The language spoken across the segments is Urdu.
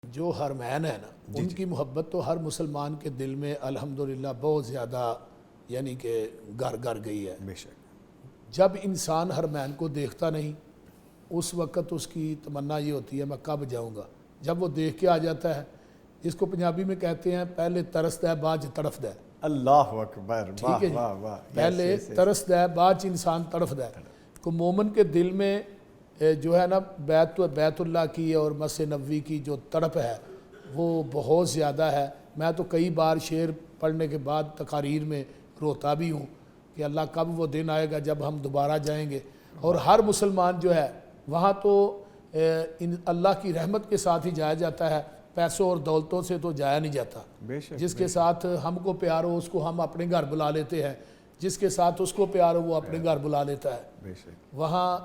جو حرمین ہے نا ان کی محبت تو ہر مسلمان کے دل میں الحمدللہ بہت زیادہ یعنی کہ گھر گئی ہے۔ بے شک جب انسان حرمین کو دیکھتا نہیں اس وقت اس کی تمنا یہ ہوتی ہے میں کب جاؤں گا۔ جب وہ دیکھ کے آ جاتا ہے، جس کو پنجابی میں کہتے ہیں پہلے ترستا ہے بعد تڑفدا ہے۔ اللہ اکبر، ٹھیک ہے جی، واہ واہ، پہلے ترسدا ہے بعد انسان تڑفدا ہے۔ کو مومن کے دل میں جو ہے نا بیت اللہ کی اور مسجد نبوی کی جو تڑپ ہے وہ بہت زیادہ ہے۔ میں تو کئی بار شعر پڑھنے کے بعد تقاریر میں روتا بھی ہوں کہ اللہ کب وہ دن آئے گا جب ہم دوبارہ جائیں گے۔ اور ہر مسلمان جو ہے وہاں تو اللہ کی رحمت کے ساتھ ہی جایا جاتا ہے، پیسوں اور دولتوں سے تو جایا نہیں جاتا۔ جس کے ساتھ ہم کو پیار ہو اس کو ہم اپنے گھر بلا لیتے ہیں، جس کے ساتھ اس کو پیار ہو وہ اپنے گھر بلا لیتا ہے۔ وہاں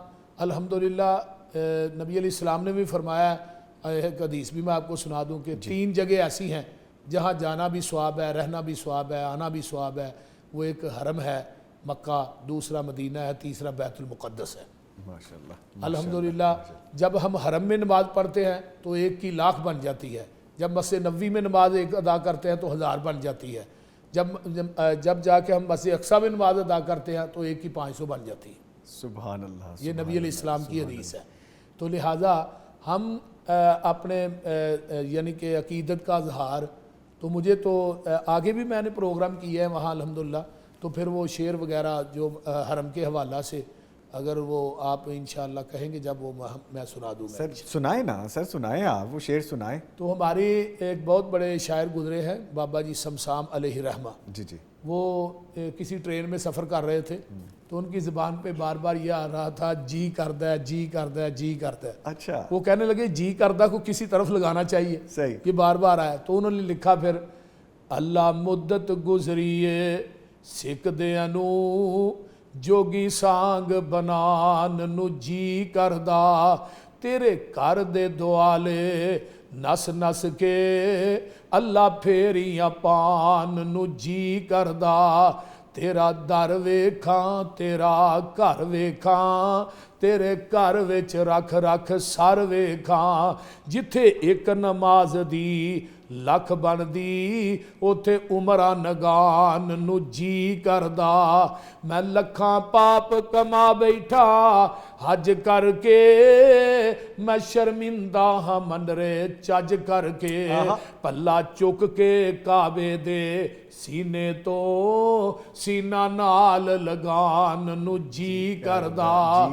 الحمدللہ نبی علیہ السلام نے بھی فرمایا ہے، ایک حدیث بھی میں آپ کو سنا دوں کہ 3 جگہ ایسی ہیں جہاں جانا بھی ثواب ہے، رہنا بھی ثواب ہے، آنا بھی ثواب ہے۔ وہ ایک حرم ہے مکہ، دوسرا مدینہ ہے، تیسرا بیت المقدس ہے۔ ماشاءاللہ الحمدللہ جب ہم حرم میں نماز پڑھتے ہیں تو 1 کی لاکھ بن جاتی ہے، جب مسجد نبوی میں نماز ایک ادا کرتے ہیں تو 1000 بن جاتی ہے، جب جا کے ہم مسجد اقصیٰ میں نماز ادا کرتے ہیں تو 1 کی 500 بن جاتی ہے۔ سبحان اللہ، یہ نبی علیہ السلام کی حدیث ہے۔ تو لہٰذا ہم اپنے یعنی کہ عقیدت کا اظہار تو مجھے تو آگے بھی میں نے پروگرام کیا ہے وہاں الحمدللہ، تو پھر وہ شعر وغیرہ جو حرم کے حوالہ سے اگر وہ آپ انشاءاللہ کہیں گے جب وہ میں سنا دوں گا۔ سر سنائیں نا، سر سنائیں، آپ وہ شعر سنائیں۔ تو ہماری ایک بہت بڑے شاعر گزرے ہیں بابا جی سمسام علیہ رحمہ، جی وہ کسی ٹرین میں سفر کر رہے تھے تو ان کی زبان پہ بار بار یہ آ رہا تھا جی کردہ ہے، جی کردہ ہے، جی کردہ ہے۔ اچھا، وہ کہنے لگے جی کردہ کو کسی طرف لگانا چاہیے، صحیح، یہ بار بار آیا تو انہوں نے لکھا پھر اللہ مدت گزریے سکھ دے نو جوگی سانگ بنان نو جی کردہ تیرے کر دے دوالے نس نس کے اللہ پھیریاں پان نو جی کردہ تیرا در ویکھاں تیرا گھر ویکھاں تیرے گھر وچ رکھ رکھ سر ویکھاں جتھے ایک نماز دی لکھ بن دی اوتھے عمرہ نگان نو جی کردہ میں لکھاں پاپ کما بیٹھا حج کر کے میں شرمندہ ہاں منرے چج کر کے پلہ چک کے کعبے دے سینے تو سینہ نال لگان نو جی کردہ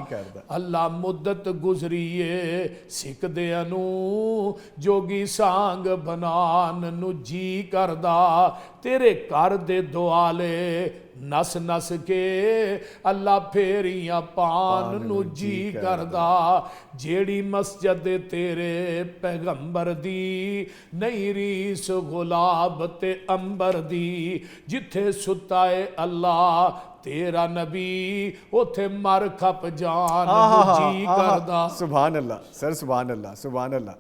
اللہ مدت گزریے سکھ دے نو جوگی سانگ بنان نو جی کردہ تیرے کر دے دوالے نس نس کے اللہ پھیریاں پان نو جی کردہ جیڑی مسجد تیرے پیغمبر دی نہیں ریس غلاب تے امبر دی جتھے ستائے اللہ تیرا نبی اوتھے مر کھپ جان نو جی کردہ۔ سبحان اللہ سر، سبحان اللہ، سبحان اللہ۔